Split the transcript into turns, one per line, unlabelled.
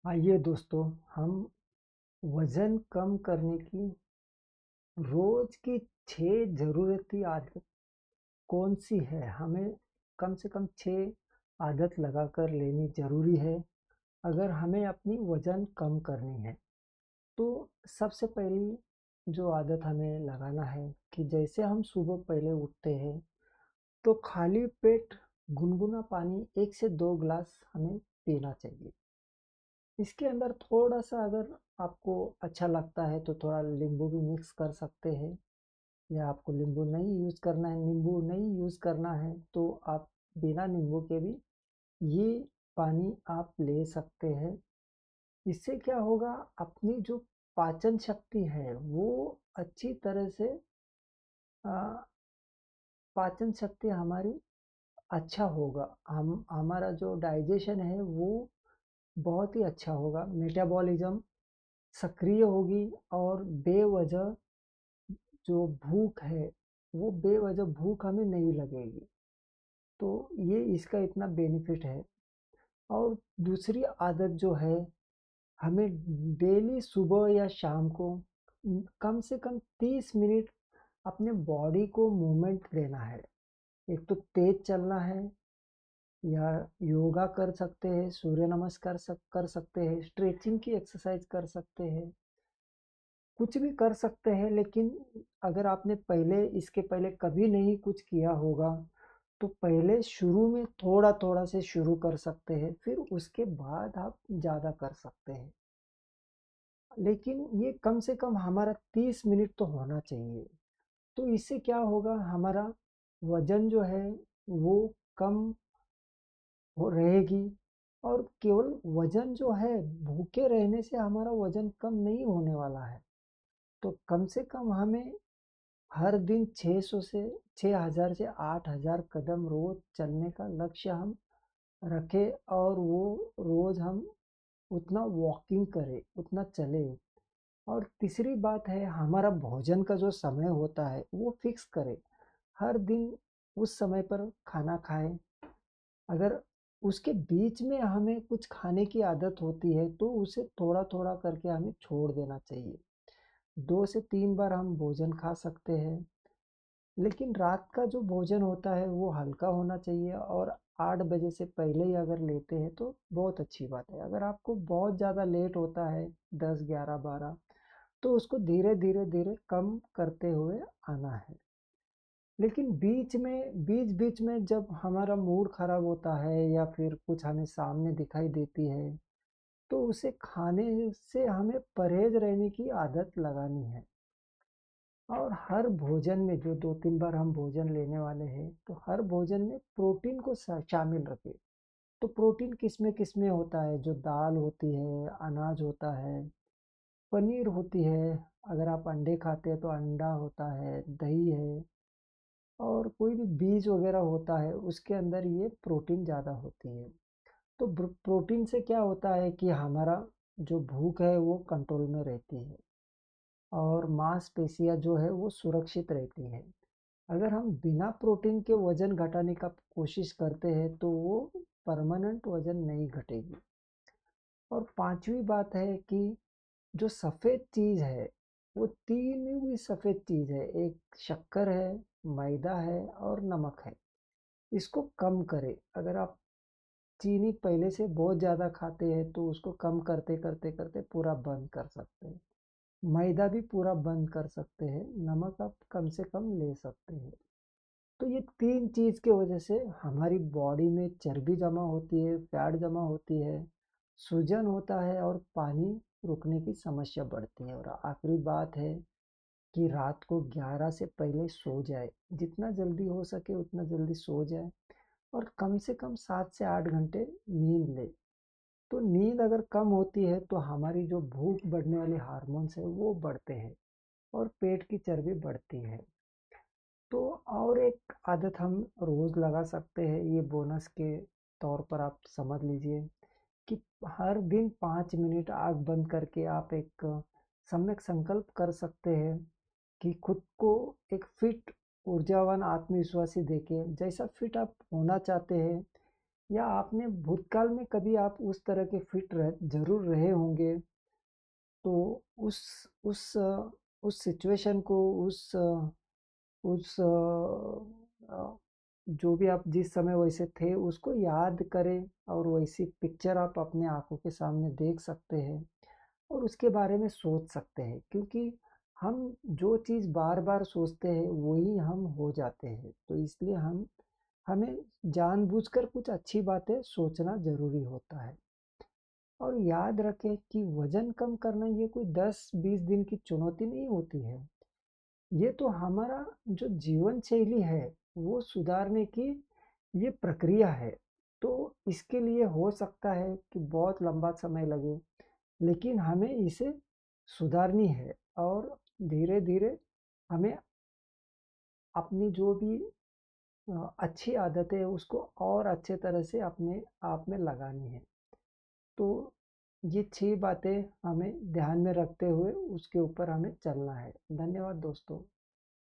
आइए दोस्तों, हम वज़न कम करने की रोज़ की 6 ज़रूरती आदत कौन-सी है? हमें कम से कम 6 आदत लगाकर लेनी ज़रूरी है, अगर हमें अपनी वज़न कम करनी है। तो सबसे पहली जो आदत हमें लगाना है कि जैसे हम सुबह पहले उठते हैं, तो खाली पेट गुनगुना पानी 1 से 2 ग्लास हमें पीना चाहिए। इसके अंदर थोड़ा-सा अगर आपको अच्छा लगता है तो थोड़ा नींबू भी मिक्स कर सकते हैं, या आपको नींबू नहीं यूज़ करना है तो आप बिना नींबू के भी ये पानी आप ले सकते हैं। इससे क्या होगा, अपनी जो पाचन शक्ति है वो अच्छी तरह से अ, पाचन शक्ति हमारी अच्छा होगा। हम हमारा जो डाइजेशन है वो बहुत ही अच्छा होगा, मेटाबॉलिज़्म सक्रिय होगी और बेवजह जो भूख है, वो बेवजह भूख हमें नहीं लगेगी। तो ये इसका इतना बेनिफिट है। और दूसरी आदत जो है, हमें डेली सुबह या शाम को कम से कम 30 मिनट अपने बॉडी को मूवमेंट देना है। एक तो तेज चलना है, या योगा कर सकते हैं, सूर्य नमस्कार कर सकते हैं, स्ट्रेचिंग की एक्सरसाइज कर सकते हैं, कुछ भी कर सकते हैं। लेकिन अगर आपने इसके पहले कभी नहीं कुछ किया होगा, तो पहले शुरू में थोड़ा-थोड़ा से शुरू कर सकते हैं, फिर उसके बाद आप ज़्यादा कर सकते हैं। लेकिन ये कम से कम हमारा 30 मिनट तो होना चाहिए। तो इससे क्या होगा, हमारा वज़न जो है वो कम हो रहेगी। और केवल वज़न जो है, भूखे रहने से हमारा वज़न कम नहीं होने वाला है। तो कम से कम हमें हर दिन 6,000 से 8,000 कदम रोज चलने का लक्ष्य हम रखें, और वो रोज हम उतना वॉकिंग करें, उतना चले। और तीसरी बात है, हमारा भोजन का जो समय होता है वो फिक्स करें। हर दिन उस समय पर खाना खाएं। अगर उसके बीच में हमें कुछ खाने की आदत होती है तो उसे थोड़ा थोड़ा करके हमें छोड़ देना चाहिए। 2 से 3 बार हम भोजन खा सकते हैं, लेकिन रात का जो भोजन होता है वो हल्का होना चाहिए, और 8 बजे से पहले ही अगर लेते हैं तो बहुत अच्छी बात है। अगर आपको बहुत ज़्यादा लेट होता है, 10, 11, 12, तो उसको धीरे धीरे धीरे कम करते हुए आना है। लेकिन बीच बीच में जब हमारा मूड खराब होता है, या फिर कुछ हमें सामने दिखाई देती है, तो उसे खाने से हमें परहेज रहने की आदत लगानी है। और हर भोजन में जो 2-3 बार हम भोजन लेने वाले हैं, तो हर भोजन में प्रोटीन को शामिल रखें। तो प्रोटीन किसमें होता है, जो दाल होती है, अनाज होता है, पनीर होती है, अगर आप अंडे खाते हैं तो अंडा होता है, दही है, और कोई भी बीज वगैरह होता है, उसके अंदर ये प्रोटीन ज़्यादा होती है। तो प्रोटीन से क्या होता है कि हमारा जो भूख है वो कंट्रोल में रहती है, और मांसपेशियाँ जो है वो सुरक्षित रहती है। अगर हम बिना प्रोटीन के वजन घटाने का कोशिश करते हैं तो वो परमानेंट वजन नहीं घटेगी। और पांचवी बात है कि जो सफ़ेद चीज़ है, वो तीनों भी सफ़ेद चीज़ है। एक शक्कर है, मैदा है और नमक है। इसको कम करें। अगर आप चीनी पहले से बहुत ज़्यादा खाते हैं तो उसको कम करते करते करते पूरा बंद कर सकते हैं। मैदा भी पूरा बंद कर सकते हैं, नमक आप कम से कम ले सकते हैं। तो ये 3 चीज़ की वजह से हमारी बॉडी में चर्बी जमा होती है, फैट जमा होती है, सूजन होता है, और पानी रुकने की समस्या बढ़ती है। और आखिरी बात है कि रात को 11 से पहले सो जाए। जितना जल्दी हो सके उतना जल्दी सो जाए, और कम से कम 7 से 8 घंटे नींद ले। तो नींद अगर कम होती है तो हमारी जो भूख बढ़ने वाले हार्मोन्स है वो बढ़ते हैं, और पेट की चर्बी बढ़ती है। तो और एक आदत हम रोज लगा सकते हैं, ये बोनस के तौर पर आप समझ लीजिए, कि हर दिन 5 मिनट आंख बंद करके आप एक सम्यक संकल्प कर सकते हैं कि खुद को एक फिट, ऊर्जावान, आत्मविश्वासी देखें, जैसा फिट आप होना चाहते हैं या आपने भूतकाल में कभी आप उस तरह के फिट जरूर रहे होंगे। तो उस उस उस सिचुएशन को उस जो भी आप जिस समय वैसे थे उसको याद करें और वैसी पिक्चर आप अपने आंखों के सामने देख सकते हैं और उसके बारे में सोच सकते हैं, क्योंकि हम जो चीज़ बार बार सोचते हैं वही हम हो जाते हैं। तो इसलिए हमें जानबूझकर कुछ अच्छी बातें सोचना ज़रूरी होता है। और याद रखें कि वज़न कम करना ये कोई 10-20 दिन की चुनौती नहीं होती है। ये तो हमारा जो जीवन शैली है वो सुधारने की ये प्रक्रिया है। तो इसके लिए हो सकता है कि बहुत लंबा समय लगे, लेकिन हमें इसे सुधारनी है और धीरे-धीरे हमें अपनी जो भी अच्छी आदतें हैं उसको और अच्छे तरह से अपने आप में लगानी है। तो ये 6 बातें हमें ध्यान में रखते हुए उसके ऊपर हमें चलना है। धन्यवाद दोस्तों।